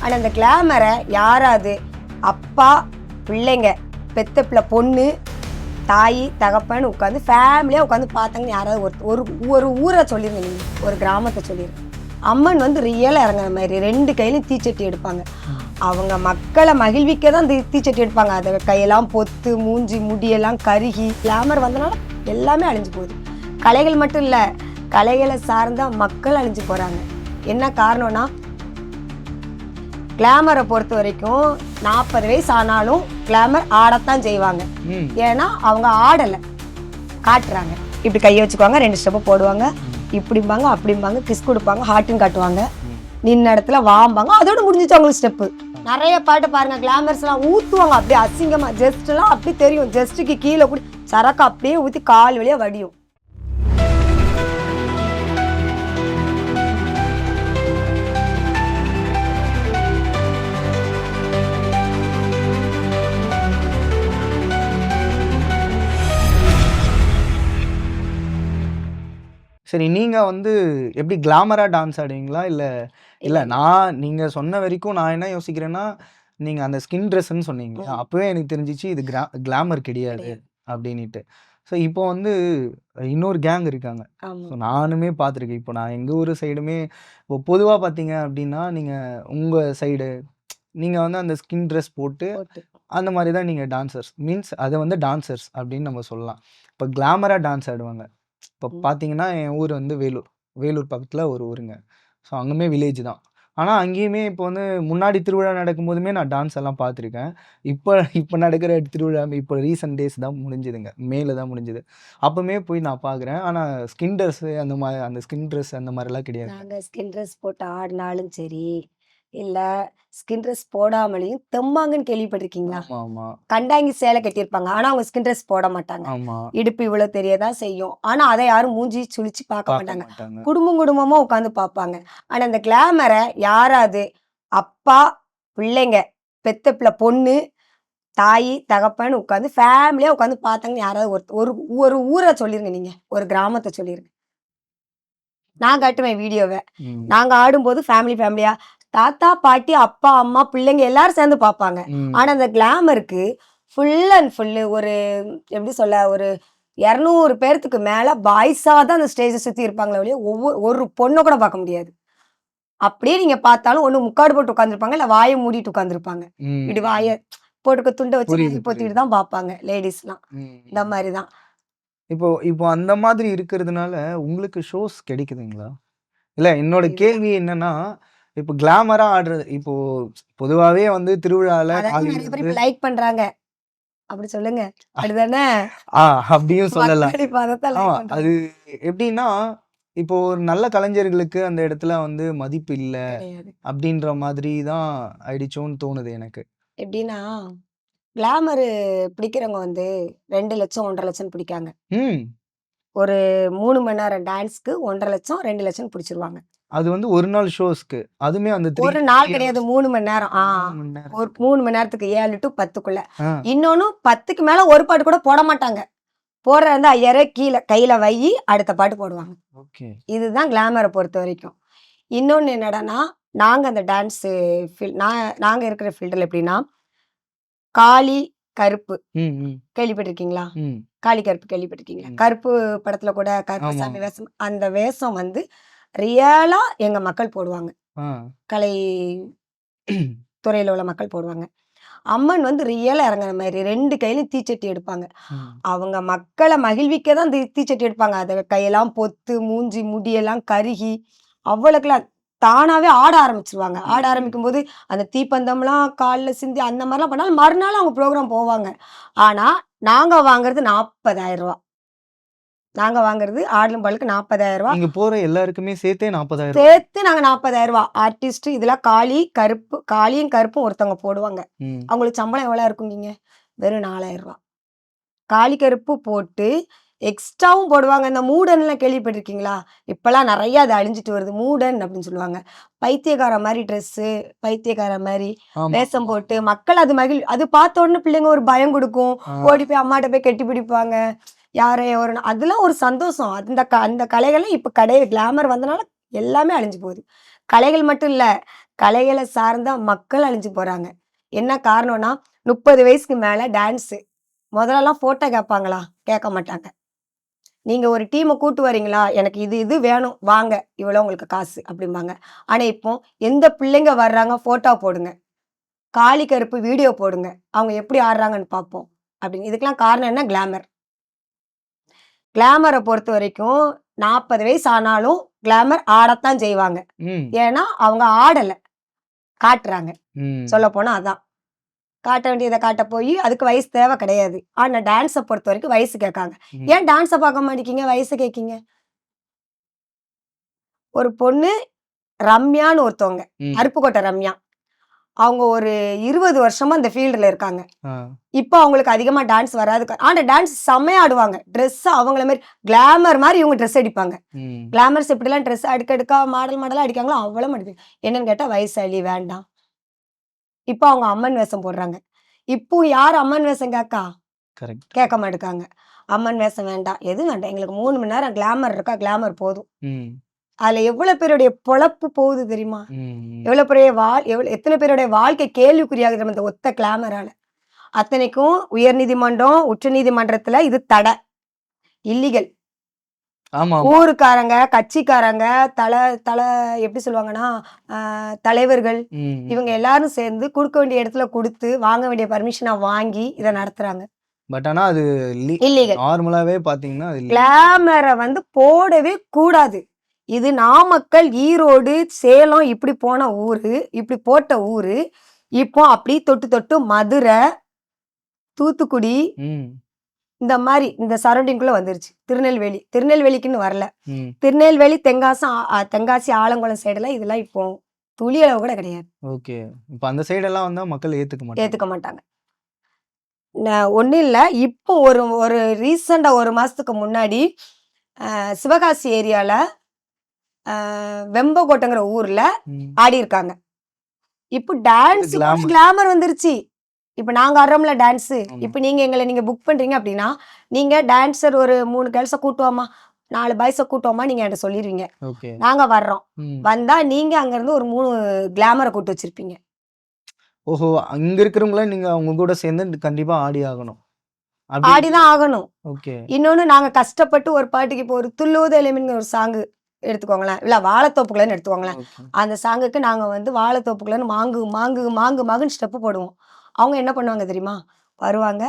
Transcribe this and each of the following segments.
ஆனால் அந்த கிளாமரை யாராவது அப்பா பிள்ளைங்க பெத்த பிள்ளை பொண்ணு தாய் தகப்பன்னு உட்காந்து ஃபேமிலியாக உட்காந்து பார்த்தாங்கன்னு யாராவது ஒரு ஒரு ஊரை சொல்லிருங்க, நீங்கள் ஒரு கிராமத்தை சொல்லிடுங்க. அம்மன் வந்து ரியலாக இறங்குற மாதிரி 2 கையிலையும் தீச்சட்டி எடுப்பாங்க. அவங்க மக்களை மகிழ்விக்க தான் தீச்சட்டி எடுப்பாங்க. அதை கையெல்லாம் பொத்து மூஞ்சி முடியெல்லாம் கருகி கிளாமர் வந்தனால எல்லாமே அழிஞ்சு போகுது. கலைகள் மட்டும் இல்லை, கலைகளை சார்ந்த மக்கள் அழிஞ்சு போகிறாங்க. என்ன காரணம்னா, கிளாமரை பொறுத்த வரைக்கும் 40 வயசு ஆனாலும் கிளாமர் ஆடத்தான் செய்வாங்க. ஏன்னா அவங்க ஆடலை, காட்டுறாங்க. இப்படி கையை வச்சுக்குவாங்க, 2 ஸ்டெப்பு போடுவாங்க, இப்படிம்பாங்க அப்படிம்பாங்க, கிஸ் கொடுப்பாங்க, ஹார்ட்டுன்னு காட்டுவாங்க, நின்ன இடத்துல வாம்பாங்க, அதோட முடிஞ்சிச்சு அவங்களுக்கு ஸ்டெப்பு. நிறைய பாட்டு பாருங்க, கிளாமர்ஸ்லாம் ஊற்றுவாங்க அப்படியே அசிங்கமா. ஜஸ்ட்லாம் அப்படி தெரியும், ஜஸ்ட்டுக்கு கீழே கூட சரக்கு அப்படியே ஊற்றி கால் வழியா வடியும். சரி, நீங்க வந்து எப்படி கிளாமரா டான்ஸ் ஆடுவீங்களா? இல்ல நீங்க சொன்ன வரைக்கும் நான் என்ன யோசிக்கிறேன்னா, நீங்க அந்த ஸ்கின் ட்ரெஸ்ன்னு சொன்னீங்க. அப்பவே எனக்கு தெரிஞ்சிச்சு இது கிளாமர் கிடையாது அப்படின்னுட்டு. ஸோ இப்போ வந்து இன்னொரு கேங் இருக்காங்க. ஸோ நானுமே பார்த்துருக்கேன். இப்போ நான் எங்கள் ஊர் சைடுமே இப்போ பொதுவாக பார்த்தீங்க அப்படின்னா, உங்கள் சைடு நீங்கள் வந்து அந்த ஸ்கின் ட்ரெஸ் போட்டு அந்த மாதிரி தான் நீங்கள் டான்சர்ஸ் மீன்ஸ் அதை வந்து டான்சர்ஸ் அப்படின்னு நம்ம சொல்லலாம். இப்போ கிளாமராக டான்ஸ் ஆடுவாங்க. இப்போ பார்த்தீங்கன்னா என் ஊர் வந்து வேலூர் பக்கத்தில் ஒரு ஊருங்க. ஸோ அங்கேயுமே வில்லேஜ் தான். ஆனால் அங்கேயுமே இப்போ வந்து முன்னாடி திருவிழா நடக்கும்போதுமே நான் டான்ஸ் எல்லாம் பார்த்துருக்கேன். இப்போ நடக்கிற திருவிழா இப்போ ரீசெண்ட் டேஸ் தான் முடிஞ்சுதுங்க, மேல தான் முடிஞ்சுது. அப்போவுமே போய் நான் பார்க்குறேன். ஆனால் ஸ்கின் ட்ரெஸ்ஸு அந்த ஸ்கின் ட்ரெஸ் அந்த மாதிரிலாம் கிடையாது. நாங்கள் ஸ்கின் ட்ரெஸ் போட்டு ஆடினாலும் சரி, இல்லை ஸ்கின் ட்ரெஸ் போடாமலையும் தெம்மாங்கன்னு கேள்விப்பட்டிருக்கீங்களா? ஆமா கண்டாங்கி சேலை கட்டியிருப்பாங்க, ஆனால் அவங்க ஸ்கின் ட்ரெஸ் போட மாட்டாங்க. ஆமா இடுப்பு இவ்வளோ தெரியதான் செய்யும், ஆனால் அதை யாரும் மூஞ்சி சுழிச்சு பார்க்க பார்க்க மாட்டாங்க. மாட்டாங்க. குடும்பமாக உட்காந்து பார்ப்பாங்க. ஆனால் அந்த கிளாமரை யாராவது அப்பா பிள்ளைங்க பெத்த பிள்ளை பொண்ணு தாய் தகப்பன்னு உட்காந்து ஃபேமிலியாக உட்காந்து பார்த்தாங்கன்னு யாராவது ஒரு ஒரு ஊரை சொல்லிருங்க, நீங்கள் ஒரு கிராமத்தை சொல்லிருங்க. நான் காட்டுவேன் வீடியோவை. நாங்கள் ஆடும்போது ஃபேமிலியா தாத்தா பாட்டி அப்பா அம்மா பிள்ளைங்க எல்லாரும் சேர்ந்து பார்ப்பாங்க. ஆனால் அந்த கிளாமருக்கு ஃபுல் அண்ட் ஃபுல்லு ஒரு எப்படி சொல்ல, ஒரு 200 பேர்த்துக்கு மேலே பாய்ஸாக தான் அந்த ஸ்டேஜை சுற்றி இருப்பாங்களே ஒழிய ஒரு பொண்ணை கூட பார்க்க முடியாது. அப்படியே நீங்கள் பார்த்தாலும் ஒன்று முக்காடு போட்டு உட்காந்துருப்பாங்க, இல்லை வாயை மூடிட்டு உட்காந்துருப்பாங்க. இப்படி வாயை போட்டுக்க துண்டை வச்சு போத்திட்டு தான் பார்ப்பாங்க லேடிஸ்லாம். இந்த மாதிரி தான். இப்போ அந்த மாதிரி இருக்கிறதுனால உங்களுக்கு ஷோஸ் கிடைக்குதுங்களா? இல்லை, என்னோட கேள்வி என்னன்னா, இப்போ கிளாமரா ஆடுறது இப்போ பொதுவாகவே வந்து திருவிழாவில் லைக் பண்றாங்க அப்படி சொல்லுங்க, அப்படிதானே? அப்படியும் சொல்லலாம். அது எப்படின்னா, இப்போ ஒரு நல்ல கலைஞர்களுக்கு அந்த இடத்துல வந்து மதிப்பு இல்லை அப்படின்ற மாதிரி தான் ஆயிடுச்சோன்னு தோணுது எனக்கு. எப்படின்னா, கிளாமரு பிடிக்கிறவங்க வந்து 2 லட்சம் 1.5 லட்சம் பிடிக்காங்க. ஒரு 3 மணி நேரம் டான்ஸ்க்கு 1.5 லட்சம் 2 லட்சம் பிடிச்சிருவாங்க. அது வந்து ஒரு நாள் ஷோஸ்க்கு, அதுமே அந்த ஒரு நாள் கிடையாது, 3 மணி நேரம். ஒரு 3 மணி நேரத்துக்கு 7 to 10க்குள்ள. இன்னொன்னு 10க்கு மேல ஒரு பாட்டு கூட போட மாட்டாங்க. போடுற வந்து 5000 கீழே கையில வை, அடுத்த பாட்டு போடுவாங்க. இதுதான் கிளாமரை பொறுத்த வரைக்கும். இன்னொன்னு என்னடானா, நாங்க அந்த டான்ஸ் நாங்க இருக்கிற ஃபீல்டில் எப்படின்னா, காளி கருப்பு கேள்விப்பட்டிருக்கீங்களா? காளி கருப்பு கேள்விப்பட்டிருக்கீங்களா? கருப்பு படத்துல கூட கருப்பசாமி வேஷம், அந்த வேஷம் வந்து ரியலா எங்க மக்கள் போடுவாங்க. கலை துறையில உள்ள மக்கள் போடுவாங்க. அம்மன் வந்து ரியலா இறங்குற மாதிரி 2 கையிலையும் தீச்சட்டி எடுப்பாங்க. அவங்க மக்களை மகிழ்விக்க தான் தீச்சட்டி எடுப்பாங்க. அதை கையெல்லாம் பொத்து மூஞ்சி முடியெல்லாம் கருகி அவ்வளோக்கெல்லாம் தானாவே ஆட ஆரம்பிச்சிருவாங்க. ஆட ஆரம்பிக்கும் போது அந்த தீப்பந்தம்லாம் காலில் சிந்தி அந்த மாதிரிலாம் பண்ணாலும் மறுநாள் அவங்க ப்ரோக்ராம் போவாங்க. ஆனா நாங்க வாங்குறது 40,000 ரூபா. நாங்க வாங்குறது ஆடலும் பாலுக்கு 40,000 ரூபா. நீங்க போற எல்லாருக்குமே சேர்த்தே 40,000 சேர்த்து நாங்க 40,000 ரூபா. ஆர்டிஸ்ட் இதெல்லாம் காளியும் கருப்பும் ஒருத்தவங்க போடுவாங்க. அவங்களுக்கு சம்பளம் எவ்வளவு இருக்குங்க? வெறும் 4,000 ரூபா. காளி கருப்பு போட்டு எக்ஸ்ட்ராவும் போடுவாங்க. இந்த மூடன்லாம் கேள்விப்பட்டிருக்கீங்களா? இப்பெல்லாம் நிறைய அது அழிஞ்சிட்டு வருது. மூடன் அப்படின்னு சொல்லுவாங்க. பைத்தியக்கார மாதிரி ட்ரெஸ்ஸு, பைத்தியக்கார மாதிரி வேஷம் போட்டு மக்கள் அது பார்த்த உடனே பிள்ளைங்க ஒரு பயம் கொடுக்கும். ஓடி போய் அம்மாட்ட போய் கெட்டி பிடிப்பாங்க. அதெல்லாம் ஒரு சந்தோஷம். அந்த கலைகள்லாம் இப்ப கிடையாது. கிளாமர் வந்தனால எல்லாமே அழிஞ்சு போகுது. கலைகள் மட்டும் இல்ல, கலைகளை சார்ந்த மக்கள் அழிஞ்சு போறாங்க. என்ன காரணம்னா 30 வயசுக்கு மேல டான்ஸு. முதல்லலாம் ஃபோட்டோ கேட்பாங்களா? கேட்க மாட்டாங்க. நீங்க ஒரு டீம கூட்டு வரீங்களா? எனக்கு இது வேணும். வாங்க. இவ்வளோ உங்களுக்கு காசு அப்படிம்பாங்க. ஆனா இப்போ எந்த பிள்ளைங்க வர்றாங்க ஃபோட்டோ போடுங்க. காளி கருப்பு வீடியோ போடுங்க. அவங்க எப்படி ஆடுறாங்கன்னு பார்ப்போம். அப்படின்னு. இதுக்கெல்லாம் காரணம் என்ன? கிளாமர். கிளாமர பொறுத்தவரைக்கும் 40 வயசு ஆனாலும் கிளாமர் ஆடத்தான் செய்வாங்க. ம். ஏன்னா அவங்க ஆடல. காட்டுறாங்க. ம். சொல்லப்போனா அதான். காட்ட வேண்டியத காட்ட போயி அதுக்கு வயசு தேவை கிடையாது. ஆனா டான்ஸ பொறுத்தவரைக்கும் வயசு கேட்காங்க. ம். ஏன் டான்ஸ பார்க்க மாட்டேங்கிறீங்க? வயச கேட்கீங்க? ஒரு பொண்ணு ரம்யான்னு ஒருத்தவங்க. ம். அருப்புக்கோட்டை ரம்யா. அவங்க ஒரு 20 வருஷமா இந்த ஃபீல்டுல இருக்காங்க. ஆ. இப்ப அவங்களுக்கு அதிகமா டான்ஸ் வராது. ஆனா டான்ஸ் செம்மையா ஆடுவாங்க. ட்ரெஸ் அவங்கள மாரி கிளாமர் மாரி இவங்க ட்ரெஸ் அடிப்பாங்க. ம். கிளாமர்ஸ் எப்படிலாம் ட்ரெஸ் அடுக்கடுக்கா மாடலா அடிக்காங்களோ அவ்வளவு அடிப்பாங்க. என்னன்னு கேட்டா வயசாளி வேண்டாம். இப்ப அவங்க அம்மன் வேஷம் போடுறாங்க. இப்போ யார் அம்மன் வேஷம் கேட்கா? கரெக்ட். கேட்க மாட்டுக்காங்க. அம்மன் வேஷம் வேண்டாம். எதுவும் வேண்டாம். எங்களுக்கு 3 மணி நேரம் கிளாமர் இருக்கா? கிளாமர் போதும். ம். அதுல எவ்வளவு பேருடைய பொழப்பு போகுது தெரியுமா? ம். எவ்வளவு பெரிய எத்தனை பேருடைய வாழ்க்கை கேள்விக்குறியாகுது நம்ம இந்த ஒத்த கிளாமரால. அத்தனைக்கும் உயர்நீதிமன்றம், உச்சநீதிமன்றத்துல இது தடை. இல்லீகல். ஆமா. ஊருக்காரங்க, கட்சிக்காரங்க, தல தல எப்படி சொல்லுவாங்கன்னா, தலைவர்கள் ம். இவங்க எல்லாரும் சேர்ந்து குடுக்க வேண்டிய இடத்துல குடுத்து, வாங்க வேண்டிய பர்மிஷன வாங்கி இத நடத்துறாங்க. பட் ஆனா அது இல்லீகல். நார்மலாவே பாத்தீங்கன்னா அது கிளாமர வந்து போடவே கூடாது. இது நாமக்கல், ஈரோடு, சேலம் இப்படி போன ஊரு. இப்படி போட்ட ஊரு. இப்போ அப்படி தொட்டு தொட்டு மதுரை, தூத்துக்குடி ம். இந்த மாரி இந்த சரௌண்டிங்குள்ள வந்துருச்சு. திருநெல்வேலி. திருநெல்வேலிக்குன்னு வரல. ம். திருநெல்வேலி, தென்காசி, ஆலங்குளம் சைடுல இதெல்லாம் இப்போ துளி அளவு கூட கிடையாது. ஓகே. இப்ப அந்த சைடெல்லாம் வந்தா மக்கள் ஏத்துக்க மாட்டாங்க. ஏத்துக்க மாட்டாங்க. ஒண்ணும் இல்ல. இப்போ ஒரு ஒரு ரீசெண்டா 1 மாசத்துக்கு முன்னாடி சிவகாசி ஏரியால வெம்பக்கோட்டைங்கிற ஊர்ல ம். ஆடியிருக்காங்க. இப்போ டான்ஸ் கிளாமர். கிளாமர் வந்துருச்சு. இப்ப நாங்க ஆடுறோம்ல டான்ஸு. ஆமா. இப்ப நீங்க புக் பண்றீங்க அப்படின்னா, நீங்க டான்ஸர் ஒரு 3 கேர்ள்ஸ கூட்டு வாம்மா, 4 பாய்ஸ கூட்டு வாம்மா நீங்க என்ட்ட சொல்லிருவீங்க. ஓகே. நாங்க வர்றோம். ம். வந்தா நீங்க அங்கருந்து ஒரு 3 கிளாமர கூட்டு வச்சிருப்பீங்க. ஓஹோ! அங்க இருக்கிறவங்கள நீங்க அவங்க கூட சேர்ந்து கண்டிப்பா ஆடி ஆகணும். அப்படி ஆடிதான் ஆகணும். ஓகே. இன்னொன்னு நாங்க கஷ்டப்பட்டு ஒரு பாட்டுக்கு இப்போ ஒரு துள்ளுவத எளிமைன்னு ஒரு சாங்கு எடுத்துக்கோங்களேன். இல்ல வாழைத்தோப்புக்குள்ளன்னு எடுத்துக்கோங்களேன். ஓகே. அந்த சாங்குக்கு நாங்க வந்து வாழைத்தோப்புக்குள்ளன்னு மாங்கு, மாங்கு, மாங்கு, மாங்குன்னு ஸ்டெப்பு போடுவோம். அவங்க என்ன பண்ணுவாங்க தெரியுமா? வருவாங்க.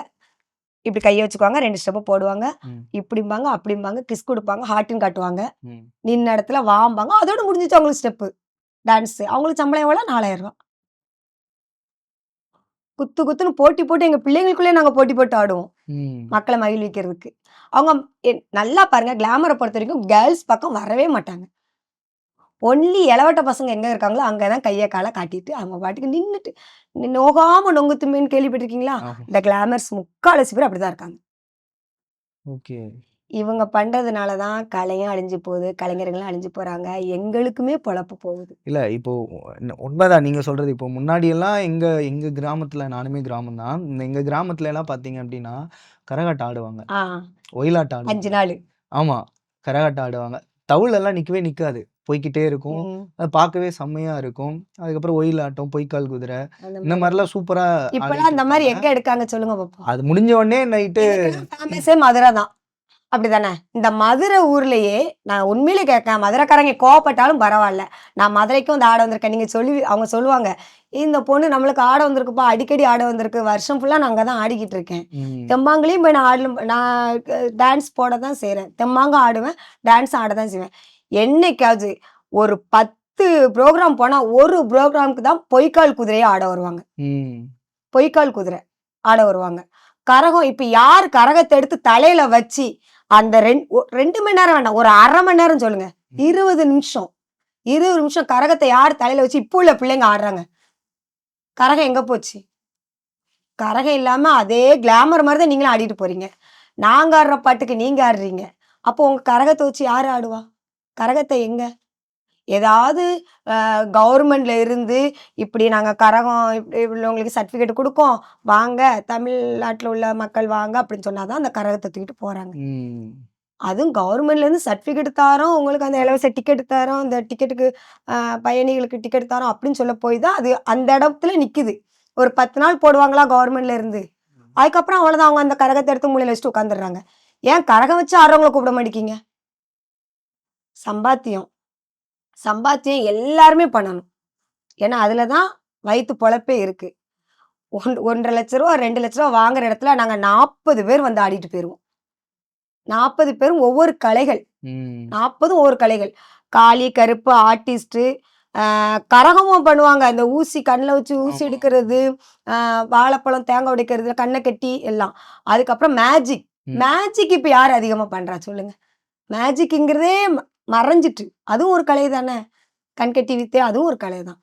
இப்படி கைய வச்சுக்குவாங்க. 2 ஸ்டெப்பு போடுவாங்க. ம். இப்படிம்பாங்க, அப்படிம்பாங்க. கிஸ் குடுப்பாங்க. ஹார்ட்டின்னு காட்டுவாங்க. ம். நின்ன இடத்துல வாம்பாங்க. அதோட முடிஞ்சுச்சு அவங்களுக்கு ஸ்டெப்பு. டான்ஸு. அவங்களுக்கு சம்பளம் எவ்வளோ? ரூ. 4000. குத்து குத்துன்னு போட்டி போட்டு எங்க பிள்ளைங்களுக்குள்ளயே நாங்க போட்டி போட்டு ஆடுவோம். ம். மக்கள மகிழ்விக்கிறதுக்கு. அவங்க நல்லா பாருங்க கிளாமர பொறுத்தவரைக்கும் கேர்ள்ஸ் பக்கம் வரவே மாட்டாங்க. ஒன்லி எலவட்ட பசங்க எங்க இருக்காங்களோ, அங்க தான் கைய கால காட்டிட்டு, அவங்க பாட்டுக்கு நின்னுட்டு நோகாம நொங்கு தும்பின்னு கேள்விப்பட்டிருக்கீங்களா? ஆமா. இந்த கிளாமர்ஸ் முக்காவாசி பேர் அப்படிதான் இருக்காங்க. ஓகே. இவங்க பண்றதுனால தான் கலையும் அழிஞ்சு போகுது. கலைஞர்களும் அழிஞ்சு போறாங்க. எங்களுக்குமே பொழப்பு போகுது. இல்ல இப்போ உண்மைதான் நீங்க சொல்றது. இப்போ முன்னாடியெல்லாம் எங்க எங்க கிராமத்துல நானுமே கிராமம் தான். எங்க கிராமத்துல எல்லாம் பார்த்தீங்க அப்டின்னா, கரகாட்டம் ஆடுவாங்க. ஆ ஒயிலாட்டம் ஆடுவாங்க. 5 நாளு. ஆமா. கரகாட்டம் ஆடுவாங்க. தவுல் எல்லாம் நிக்கவே நிக்காது. போய்க்கிட்டே இருக்கும். ம். அது பார்க்கவே செம்மையா இருக்கும். அதுக்கப்புறம் ஒயிலாட்டம், பொய்க்கால் குதிரை அந்த இந்த மாரி. மாரிலாம் சூப்பரா இப்பலாம் ஆடிட்டு அந்த மாரி இருப்பாங்க. எங்க எடுக்காங்க சொல்லுங்க பாப்போம். அது முடிஞ்ச உடனே நைட்டு இதுக்கெல்லாம் ஃபேமஸே மதுரை தான். அப்படிதானே? இந்த மதுரை ஊர்லயே நான் உண்மையிலே கேட்கேன். மதுரைக்காரங்க கோவப்பட்டாலும் பரவால்ல. நான் மதுரைக்கும் வந்து ஆட வந்திருக்கேன். அவங்க சொல்லுவாங்க, "இந்த பொண்ணு நம்மளுக்கு ஆட வந்திருக்குப்பா. அடிக்கடி ஆட வந்திருக்கு. வருஷம் ஃபுல்லா நான் அங்க தான் ஆடிக்கிட்டு இருக்கேன். ம். தெம்மாங்குலயும் போய் நான் டான்ஸ் போட தான் செய்றேன். தெம்மாங்கு ஆடுவேன். டான்ஸ் ஆட தான் செய்வேன். என்னைக்காவது ஒரு 10 புரோகிராம் போனா, ஒரு புரோகிராமுக்கு தான் பொய்க்கால் குதிரைய ஆட வருவாங்க. ம். பொய்க்கால் குதிரை ஆட வருவாங்க. கரகம் இப்ப யார் கரகத்த எடுத்து தலையில வச்சு அந்த 2 மணி நேரம் வேண்டாம். ஒரு 1/2 மணி நேரம் சொல்லுங்க. 20 நிமிஷம். 20 நிமிஷம் கரகத்த யார் தலையில வச்சு இப்போ உள்ள பிள்ளைங்க ஆடுறாங்க. கரகம் எங்க போச்சு? கரகம் இல்லாம அதே கிளாமர் மாரி தான் நீங்களும் ஆடிட்டு போறீங்க. நாங்க ஆடுற பாட்டுக்கு நீங்க ஆடுறீங்க. அப்போ உங்க கரகத்த வச்சு யாரு ஆடுவா? கரகத்த எங்க? ஏதாவது கவர்மெண்ட்ல இருந்து இப்படி நாங்க கரகம் இப்படி உள்ளவங்களுக்கு சர்டிஃபிகேட் குடுக்கோம். வாங்க தமிழ்நாட்டுல உள்ள மக்கள் வாங்க அப்படின்னு சொன்னா தான் அந்த கரகத்த தூக்கிட்டு போறாங்க. ம். அதுவும் கவர்மெண்ட்லேருந்து சர்டிஃபிகேட் தரோம், உங்களுக்கு அந்த இலவச டிக்கெட் தரோம், இந்த டிக்கெட்டுக்கு பயணிகளுக்கு டிக்கெட் தரோம் அப்படின்னு சொல்ல போய் தான் அது அந்த இடத்துல நிக்குது. ஒரு 10 நாள் போடுவாங்களா கவர்மெண்ட்ல இருந்து. அதுக்கப்புறம் அவ்வளோதான் அவங்க அந்த கரகத்த எடுத்து மூலையில வச்சுட்டு உட்காந்துடுறாங்க. ஏன் கரகம் வச்சு ஆடுறவங்கள கூப்பிட மாட்டேங்கிறீங்க? சம்பாத்தியம். சம்பாத்தியம் எல்லாருமே பண்ணணும். ஏன்னா அதுல தான் வயித்து பொழப்பே இருக்கு. 1,50,000 ரூவா, 2,00,000 ரூவா வாங்குற இடத்துல நாங்க 40 பேர் வந்து ஆடிட்டு போயிருவோம். 40 பேரும் ஒவ்வொரு கலைகள். ம். 40ம் ஒவ்வொரு கலைகள். காளி, கருப்பு, ஆர்டிஸ்ட்டு, கரகமும் பண்ணுவாங்க. அந்த ஊசி கண்ல வச்சு ஊசி ஆமா. எடுக்கிறது, வாழைப்பழம், தேங்காய் உடைக்கிறது, கண்ண கட்டி எல்லாம். அதுக்கப்புறம் மேஜிக். ம். மேஜிக் இப்ப யார் அதிகமா பண்றா சொல்லுங்க? மேஜிக்ங்கிறதே மறைஞ்சிட்டு. அதுவும் ஒரு கலை தானே! கண்கட்டி வித்தை அதுவும் ஒரு கலை தான்.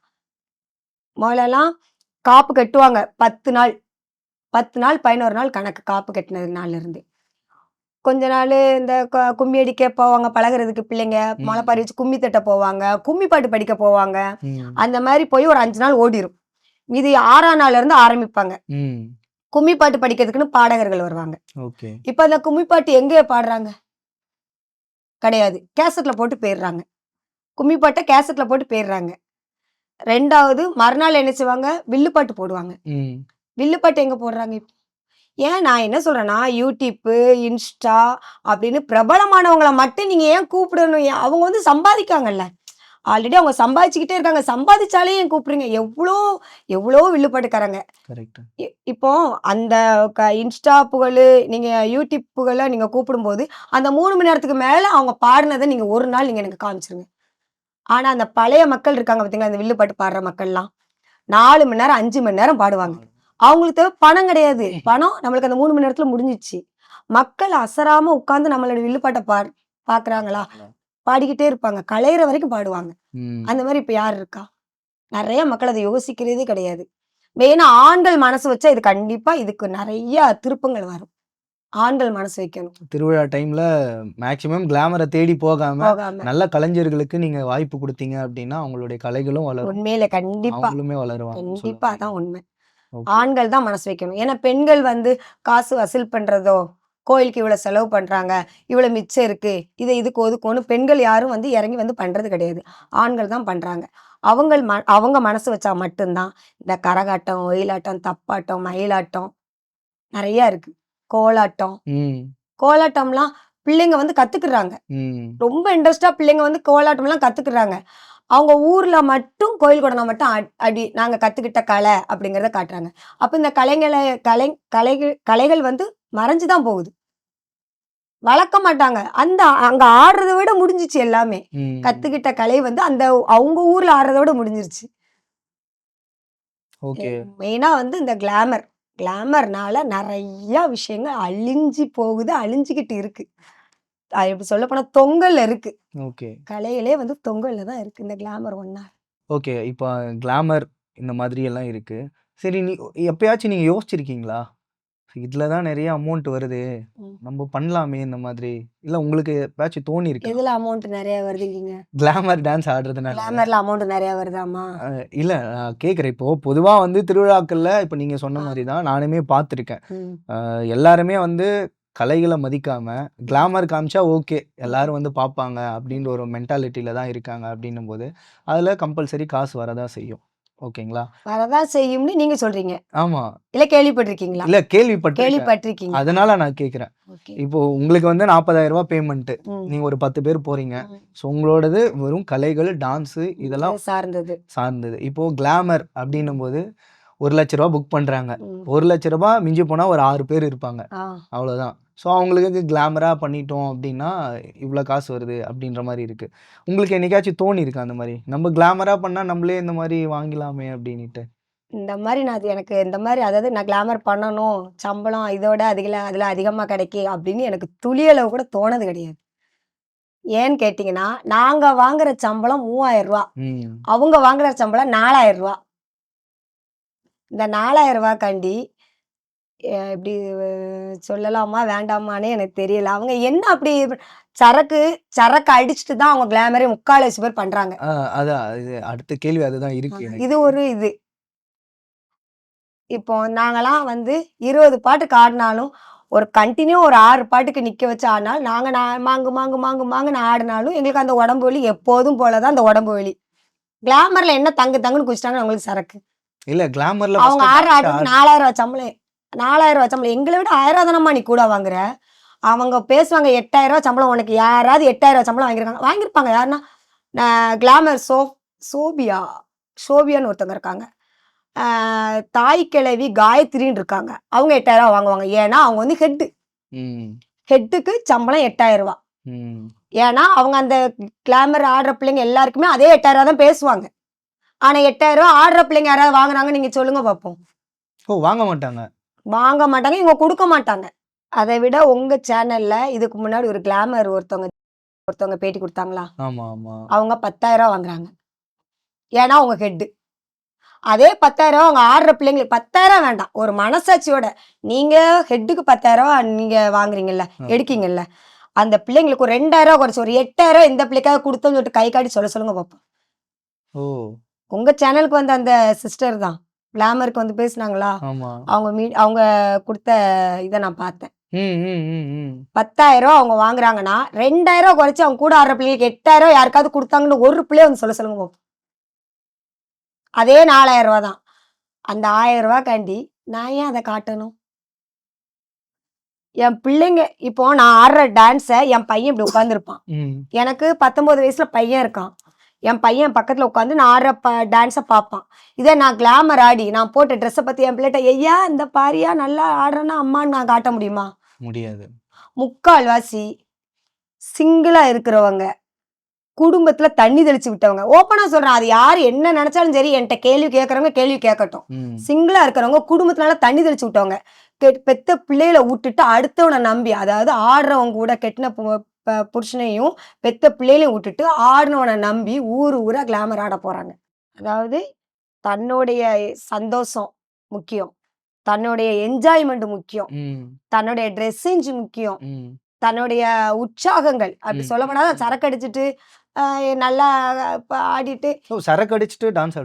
மொதலலாம் காப்பு கட்டுவாங்க 10 நாள். 10 நாள், 11 நாள் கணக்கு காப்பு கட்டினது நாள்லருந்து. கொஞ்ச நாளு இந்த கும்மி அடிக்க போவாங்க பழகுறதுக்கு பிள்ளைங்க. முளைப்பாரி ம். வச்சு கும்மி தட்ட போவாங்க. கும்மி பாட்டு படிக்க போவாங்க. ம். அந்த மாரி போய் ஒரு 5 நாள் ஓடிரும். மீதி 6ஆம் நாள்லருந்து ஆரம்பிப்பாங்க. ம். கும்மி பாட்டு படிக்கிறதுக்குன்னு பாடகர்கள் வருவாங்க. ஓகே. இப்ப அந்த கும்மி பாட்டு எங்க பாடுறாங்க? கிடையாது. கேசட்ல போட்டு போயிர்றாங்க. கும்மி பாட்ட கேசட்ல போட்டு போயிர்றாங்க. 2வது மறுநாள் என்ன செய்வாங்க? வில்லு பாட்டு போடுவாங்க. ம். வில்லு பாட்டு எங்க போடுறாங்க இப்போ? ஏன் நான் என்ன சொல்றேன்னா, யூடியூப்பு, இன்ஸ்டா அப்படின்னு பிரபலமானவங்கள மட்டும் நீங்க ஏன் கூப்பிடணும்? அவங்க வந்து சம்பாதிக்காங்கல்ல. ஆல்ரெடி அவங்க சம்பாதிச்சுக்கிட்டே இருக்காங்க. சம்பாதிச்சாலே ஏன் கூப்பிடுறீங்க? எவ்ளோ எவ்ளோ வில்லுப்பாட்டுக்காரங்க. கரெக்ட். இப்போ அந்த இன்ஸ்டா புகழு, நீங்க யூடியூப் புகழ நீங்க கூப்பிடும்போது, அந்த 3 மணி நேரத்துக்கு மேல அவங்க பாடுனத நீங்க ஒரு நாள் நீங்க எனக்கு காமிச்சுருங்க. ஆனா, அந்த பழைய மக்கள் இருக்காங்க பார்த்தீங்களா? அந்த வில்லுப்பாட்டு பாடுற மக்கள்லாம். 4 மணி நேரம், 5 மணி நேரம் பாடுவாங்க. அவங்களுக்கு தேவை பணம் கிடையாது. பணம் நம்மளுக்கு அந்த 3 மணி நேரத்துல முடிஞ்சிருச்சு. மக்கள் அசராம உட்கார்ந்து நம்மளோட வில்லுப்பாட்ட பார்க்குறாங்களா? பாடிக்கிட்டே இருப்பாங்க. கலையிற வரைக்கும் பாடுவாங்க. ம். அந்த மாரி இப்ப யார் இருக்கா? நெறைய மக்கள் அத யோசிக்கிறதே கிடையாது. மெயினா ஆண்கள் மனசு வச்சா இது கண்டிப்பா இதுக்கு நெறைய திருப்பங்கள் வரும். ஆண்கள் மனசு வைக்கணும். திருவிழா டைம்ல மேக்ஸிமம் கிளாமர தேடி போகாம, போகாம. நல்ல கலைஞர்களுக்கு நீங்க வாய்ப்பு குடுத்தீங்க அப்டின்னா, அவங்களுடைய கலைகளும் வளரும். உண்மையில கண்டிப்பா. அவங்களுமே வளருவாங்கன்னு சொல்ல கண்டிப்பா வரீங்க. அதான் உண்மை. ஓகே. ஆண்கள் தான் மனசு வைக்கணும். ஏன்னா பெண்கள் வந்து காசு வசூல் பண்றதோ, கோயிலுக்கு இவ்வளோ செலவு பண்றாங்க, இவ்வளோ மிச்சம் இருக்கு, இதுக்கு ஒதுக்கோன்னு பெண்கள் யாரும் வந்து இறங்கி வந்து பண்றது கிடையாது. ஆண்கள் தான் பண்றாங்க. அவங்க மனசு வச்சா மட்டும் தான் இந்த கரகாட்டம், ஒயிலாட்டம், தப்பாட்டம், மயிலாட்டம் நெறையா இருக்கு. கோலாட்டம். ம். கோலாட்டம்லாம் பிள்ளைங்க வந்து கத்துக்குறாங்க. ம். ரொம்ப இன்ட்ரெஸ்ட்டா பிள்ளைங்க வந்து கோலாட்டம்லாம் கத்துக்குறாங்க. அவங்க ஊர்ல மட்டும் கோயில் கொடனா மட்டும் அடி நாங்க கத்துக்கிட்ட கலை அப்படிங்கிறத காட்டுறாங்க. அப்ப இந்த கலைகள் வந்து மறைஞ்சு தான் போகுது. வளர்க்க மாட்டாங்க. அங்க ஆடுறத விட முடிஞ்சுச்சு எல்லாமே. ம். கத்துக்கிட்ட கலை வந்து அவங்க ஊர்ல ஆடுறத விட முடிஞ்சிருச்சு. ஓகே. மெயினா வந்து இந்த கிளாமர்னால நெறைய விஷயங்கள் அழிஞ்சு போகுது, அழிஞ்சுகிட்டு இருக்கு. எப்படி சொல்லப்போனா தொங்கல்ல இருக்கு. ஓகே. கலையிலே வந்து தொங்கல்ல தான் இருக்கு இந்த கிளாமர் ஒண்ணா. ஓகே. இப்ப கிளாமர் இந்த மாதிரி எல்லாம் இருக்கு. சரி எப்பயாச்சும் நீங்க யோசிச்சிருக்கீங்களா? இதுல தான் நெறைய அமௌண்ட் வருது. ம். நம்ம பண்ணலாமே இந்த மாதிரி. இல்ல உங்களுக்கு எப்பயாச்சும் தோணியிருக்கா? எதுல அமௌண்ட் நெறைய வருதுங்கீங்க? கிளாமர் டான்ஸ் ஆடுறதுனால. கிளாமர்ல அமௌண்ட் நெறைய வருதாமா? இல்ல நான் கேட்கிறேன். இப்போ பொதுவா வந்து திருவிழாக்கள்ல இப்ப நீங்க சொன்ன ஆ. மாரி தான் நானுமே பார்த்துருக்கேன். ம். எல்லாருமே வந்து கலைகள மதிக்காம, ம். கிளாமர் காமிச்சா ஓகே. ம். எல்லாரும் வந்து பார்ப்பாங்க ம். அப்டின்ற ஒரு மென்டாலிட்டில தான் இருக்காங்க அப்டின்னும்போது, அதுல கம்பல்சரி காசு வரதான் செய்யும். ஓகேங்களா? வரதான் செய்யும்னு நீங்க சொல்றீங்க. ஆமா. இல்ல கேள்விப்பட்டிருக்கீங்களா? இல்ல கேள்விப்பட்டுருக்கேன். கேள்விப்பட்டிருக்கீங்க. அதனால நான் கேட்கிறேன். ஓகே. இப்போ உங்களுக்கு வந்து ரூ. 40,000 பேமெண்ட். ம். நீங்க ஒரு 10 பேர் போறீங்க. ம். ஸோ உங்களோடது வெறும் கலைகள், டான்ஸு இதெல்லாம் அது சார்ந்தது. சார்ந்தது. இப்போ கிளாமர் அப்டின்னும்போது ரூ. 1,00,000 புக் பண்றாங்க. ரூ. ம். 1,00,000 மிஞ்சி போனா ஒரு 6 பேர் இருப்பாங்க. ஆ. அவ்வளோதான். ஸோ அவங்களுக்கு கிளாமரா பண்ணிட்டோம் அப்டின்னா, இவ்ளோ காசு வருது அப்டின்ற மாரி இருக்கு. உங்களுக்கு என்னைக்காச்சும் தோணியிருக்கா அந்த மாரி? நம்ம கிளாமரா பண்ணா நம்மளே இந்த மாரி வாங்கிலாமே அப்டின்னுட்டு. இந்த மாரி எனக்கு இந்த மாரி அதாவது நான் கிளாமர் பண்ணணும், சம்பளம் இதோட அதில அதிகமா கிடைக்கு அப்படின்னு எனக்கு துளியளவு கூட தோணது கிடையாது. ஏன்னு கேட்டீங்கன்னா, நாங்க வாங்குற சம்பளம் ரூ. 3000. ம். அவங்க வாங்குற சம்பளம் ரூ. 4000. இந்த ரூ. 4000க்காண்டி எப்படி சொல்லலாமா? வேண்டாமான்னே எனக்கு தெரியல. அவங்க என்ன அப்படி சரக்கு அடிச்சுட்டு தான் அவங்க கிளாமரே 3/4 பேர் பண்றாங்க. ஆ அதான் இது அடுத்த கேள்வி அதுதான் இருக்கு இது எனக்கு. ஒரு இப்போ நாங்கலாம் வந்து 20 பாட்டுக்கு ஆடுனாலும், ஒரு கண்டினியூ ஒரு 6 பாட்டுக்கு நிக்க வச்சு ஆடினாலும் நாங்க மாங்கு மாங்கு மாங்கு மாங்குன்னு ஆடினாலும் எங்களுக்கு அந்த உடம்பு வலி எப்போதும் போலதான் அந்த உடம்பு வலி. கிளாமர்ல என்ன தங்குன்னு குடிச்சிட்டாங்கன்னு அவங்களுக்கு சரக்கு. இல்ல கிளாமர்ல அவங்க ஆடுற ஆட்டத்துக்கு 4000 சம்பளம் 4000 சம்பளம் எங்களை விட 1000 தானம்மா நீ கூட வாங்குற. அவங்க பேசுவாங்க 8000 சம்பளம். உனக்கு யாராவது 8000 சம்பளம் வாங்கியிருப்பாங்க யாருன்னா கிளாமர் சோபியான்னு ஒருத்தவங்க இருக்காங்க. தாய் கிழவி காயத்ரின்னு இருக்காங்க. அவங்க 8000 வாங்குவாங்க. ஏன்னா அவங்க வந்து ஹெட்டுக்கு சம்பளம் 8000. ஏன்னா அவங்க அந்த கிளாமர் ஆடுற பிள்ளைங்க எல்லாருக்குமே அதே 8000 தான் பேசுவாங்க. ஆனா 8000 ஆடுற பிள்ளைங்க யாராவது வாங்குறாங்க நீங்க சொல்லுங்க பார்ப்போம். வாங்க மாட்டாங்க, இவங்க கொடுக்க மாட்டாங்க. அதை விட உங்க சேனல்ல இதுக்கு முன்னாடி ஒரு கிளாமர் ஒருத்தவங்க பேட்டி கொடுத்தாங்களா? அவங்க 10,000 வாங்குறாங்க. ஏன்னா அவங்க ஹெட்டு. அதே 10,000 அவங்க ஆடுற பிள்ளைங்களுக்கு 10,000 வேண்டாம். ஒரு மனசாட்சியோட நீங்க ஹெட்டுக்கு 10,000 நீங்க வாங்குறீங்கல்ல, எடுக்கீங்கல்ல, அந்த பிள்ளைங்களுக்கு ஒரு 2,000 குறைச்சு ஒரு 8,000 இந்த பிள்ளைக்காக கொடுத்தோன்னு சொல்லிட்டு கை காட்டி சொல்லுங்க பார்ப்போம். உங்க சேனலுக்கு வந்து அந்த சிஸ்டர் தான் கிளாமருக்கு வந்து பேசுனாங்களா? அவங்க கொடுத்த இதை நான் பார்த்தேன். 10,000 அவங்க வாங்குறாங்கன்னா 2,000 குறைச்சு அவங்க கூட ஆடுற பிள்ளைங்களுக்கு 8,000 யாருக்காவது கொடுத்தாங்கன்னு ஒரு பிள்ளைய வந்து சொல்லுங்க பார்ப்போம். அதே 4,000 தான். அந்த 1000 ரூபாய்க்காண்டி நான் ஏன் அதை காட்டணும்? என் பிள்ளைங்க இப்போ நான் ஆடுற டான்ஸை என் பையன் இப்படி உட்காந்துருப்பான். எனக்கு 19 வயசுல பையன் இருக்கான். என் பையன் பக்கத்துல உட்காந்து நான் ஆடுற டான்ஸை பார்ப்பான். இதே நான் கிளாமர் ஆடி நான் போட்ட ட்ரெஸ்ஸை பத்தி என் பிள்ளைகிட்ட ஐயா இந்த பாரியா நல்லா ஆடுறேன்னா அம்மான்னு நான் காட்ட முடியுமா? முடியாது. முக்கால்வாசி சிங்கிளா இருக்கிறவங்க குடும்பத்துல தண்ணி தெளிச்சு விட்டவங்க. ஓப்பனா சொல்றேன், அது யாரு என்ன நினைச்சாலும் சரி, என்கிட்ட கேள்வி கேட்கறவங்க கேள்வி கேட்கட்டும். சிங்கிளா இருக்கிறவங்க குடும்பத்தினால தண்ணி தெளிச்சு விட்டவங்க, பெத்த பிள்ளைகளை விட்டுட்டு அடுத்தவனை நம்பி, அதாவது ஆடுறவங்க கூட கெட்டின புருஷனையும் பெத்த பிள்ளைகளையும் விட்டுட்டு ஆடுனவனை நம்பி ஊரா கிளாமர் ஆட போறாங்க. அதாவது தன்னுடைய சந்தோஷம் முக்கியம், தன்னுடைய என்ஜாய்மெண்ட் முக்கியம், தன்னுடைய ட்ரெஸ்ஸிங் முக்கியம், தன்னுடைய உற்சாகங்கள். அப்படி சொல்லப்படாத சரக்கு அடிச்சுட்டு நல்லா ஆடிட்டு சரக்கு அடிச்சுட்டு டான்ஸ்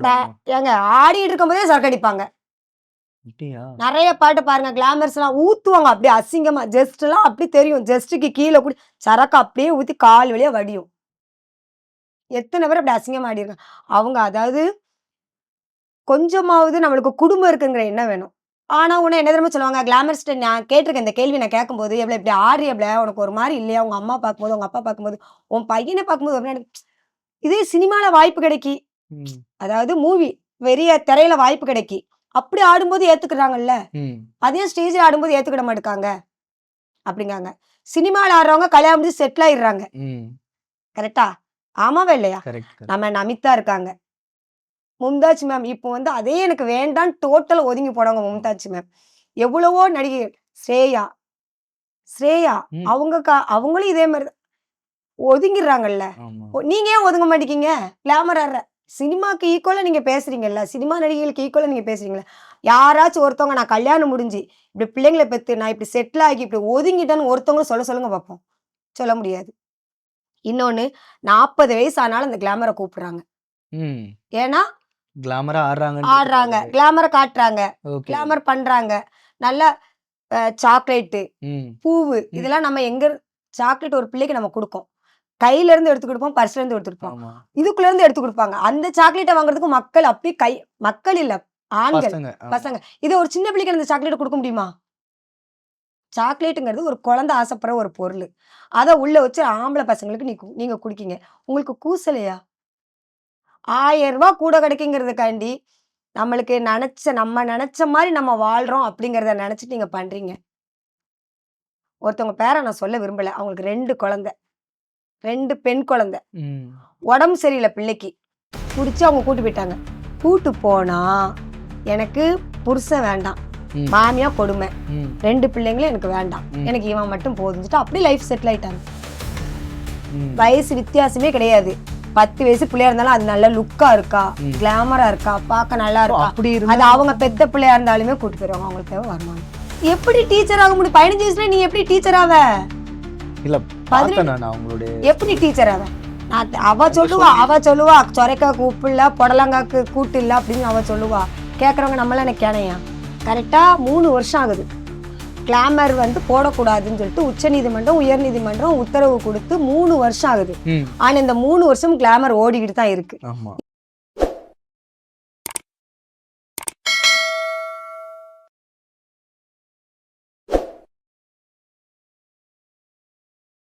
ஏங்க ஆடிட்டு இருக்கும் போதே சரக்கு அடிப்பாங்க. நிறைய பாட்டு பாருங்க, கிளாமர்ஸ் எல்லாம் ஊத்துவாங்க அப்படியே அசிங்கமா. ஜஸ்ட் எல்லாம் அப்படி தெரியும், ஜஸ்டுக்கு கீழே கூட சரக்கு அப்படியே ஊத்தி கால் வழியா வடியும். எத்தனை பேர் அப்படி அசிங்கமா ஆடிருக்காங்க. அவங்க அதாவது கொஞ்சமாவது நம்மளுக்கு குடும்பம் இருக்குங்கிற என்ன வேணும். ஆனா உன்னை என்ன தெரியுமா சொல்லுவாங்க கிளாமர்ஸ்ட, நான் கேட்டிருக்கேன் இந்த கேள்வி. நான் கேட்கும்போது எவ்வளவு இப்படி ஆடுறி எவ்வளோ உனக்கு ஒரு மாதிரி இல்லையா? உங்க அம்மா பார்க்கும்போது உங்க அப்பா பார்க்கும்போது உன் பையனை பார்க்கும்போது ஒரு இதே சினிமால வாய்ப்பு கிடைக்கி, அதாவது மூவி பெரிய திரையில வாய்ப்பு கிடைக்கி அப்படி ஆடும்போது ஏத்துக்கிறாங்கல்ல, அதே ஸ்டேஜ்ல ஆடும்போது ஏத்துக்கிட மாட்டாங்க அப்படிங்காங்க. சினிமால ஆடுறவங்க கல்யாணம் முடிஞ்சு செட்டில் ஆயிடுறாங்க. கரெக்டா? ஆமாவா இல்லையா? நம்ம நமிதா இருக்காங்க, மும்தாஜ் மேம். இப்போ வந்து அதே எனக்கு வேண்டாம் டோட்டல் ஒதுங்கி போடுவாங்க மும்தாஜ் மேம். எவ்வளவோ நடிகை ஸ்ரேயா அவங்களும் இதே மாதிரி ஒதுங்கிடுறாங்கல்ல. நீங்க ஏன் ஒதுங்க மாட்டேங்க? கிளாமர் ஆடுற சினிமாக்கு ஈக்குவலா நீங்க பேசுறீங்கல்ல, சினிமா நடிகைகளுக்கு ஈக்குவலா நீங்க பேசுறீங்களா? யாராச்சும் ஒருத்தவங்க நான் கல்யாணம் முடிஞ்சு இப்படி பிள்ளைங்களை பெற்று நான் இப்படி செட்டில் ஆகி இப்படி ஒதுங்கிட்டேன்னு ஒருத்தவங்க சொல்லுங்க பார்ப்போம். சொல்ல முடியாது. இன்னொன்னு 40 வயசு ஆனாலும் அந்த கிளாமரை கூப்பிடுறாங்க. ஏன்னா கிளாமரா ஆடுறாங்க, கிளாமரை காட்டுறாங்க, கிளாமர் பண்றாங்க. நல்லா சாக்லேட்டு, பூவு, இதெல்லாம் நம்ம எங்க சாக்லேட் ஒரு பிள்ளைக்கு நம்ம கொடுப்போம், கையில இருந்து எடுத்து கொடுப்போம், பர்ஸ்ல இருந்து எடுத்துருப்போம், இதுக்குள்ள இருந்து எடுத்து கொடுப்பாங்க. அந்த சாக்லேட்டை வாங்குறதுக்கு மக்கள் அப்படி மக்கள் இல்ல ஆண்கள் பசங்க. இது ஒரு சின்ன பிள்ளைக்கு அந்த சாக்லேட் கொடுக்க முடியுமா? சாக்லேட்டுங்கிறது ஒரு குழந்தை ஆசைப்படுற ஒரு பொருள். அதை உள்ள வச்சு ஆம்பளை பசங்களுக்கு நீங்க குடிக்கீங்க. உங்களுக்கு கூசலையா? 1000 ரூபாய் கூட கிடைக்குங்கிறதுக்காண்டி நம்மளுக்கு நம்ம நினைச்ச மாதிரி நம்ம வாழ்றோம் அப்படிங்கிறத நினைச்சிட்டு நீங்க பண்றீங்க. ஒருத்தவங்க பேரை நான் சொல்ல விரும்பல, அவங்களுக்கு 2 குழந்தை, 2 பெண் குழந்தை. உடம்பு சரியில்லை பிள்ளைக்கு, குடிச்சு அவங்க கூட்டு போயிட்டாங்க. கூட்டு போனா எனக்கு புருஷன் வேண்டாம், மாமியா கொடுமை, 2 பிள்ளைங்களும் எனக்கு வேண்டாம், எனக்கு இவன் மட்டும் போதுஞ்சிட்டு அப்படி லைஃப் செட்டில் ஆயிட்டாங்க. வயசு வித்தியாசமே கிடையாது. 10 வயசு பிள்ளையா இருந்தாலும் அது நல்ல லுக்கா இருக்கா, கிளாமரா இருக்கா, பார்க்க நல்லா இருக்கா, அது அவங்க பெத்த பிள்ளையா இருந்தாலுமே கூட்டு போயிருவாங்க. அவங்களுக்கு தேவை வருமானம். எப்படி டீச்சர் ஆக முடியும்? 15 வயசுல நீ எப்படி டீச்சர் ஆவ? இல்ல எப்படி டீச்சர் ஆவ? அவ சொல்லுவா சொரைக்கா கூப்பிடல, புடலங்காக்கு கூட்டு இல்ல அப்படின்னு அவ சொல்லுவா. கேக்குறவங்க நம்மளாம் எனக்கு கேனையா? கரெக்டா 3 வருஷம் ஆகுது. கிளாமர் வந்து போடக்கூடாதுன்னு சொல்லிட்டு உச்சநீதிமன்றம் உயர்நீதிமன்றம் உத்தரவு கொடுத்து 3 வருஷம் ஆகுது. ம் ஆனா இந்த 3 வருஷம் கிளாமர் ஓடிக்கிட்டு தான் இருக்கு. ஆமா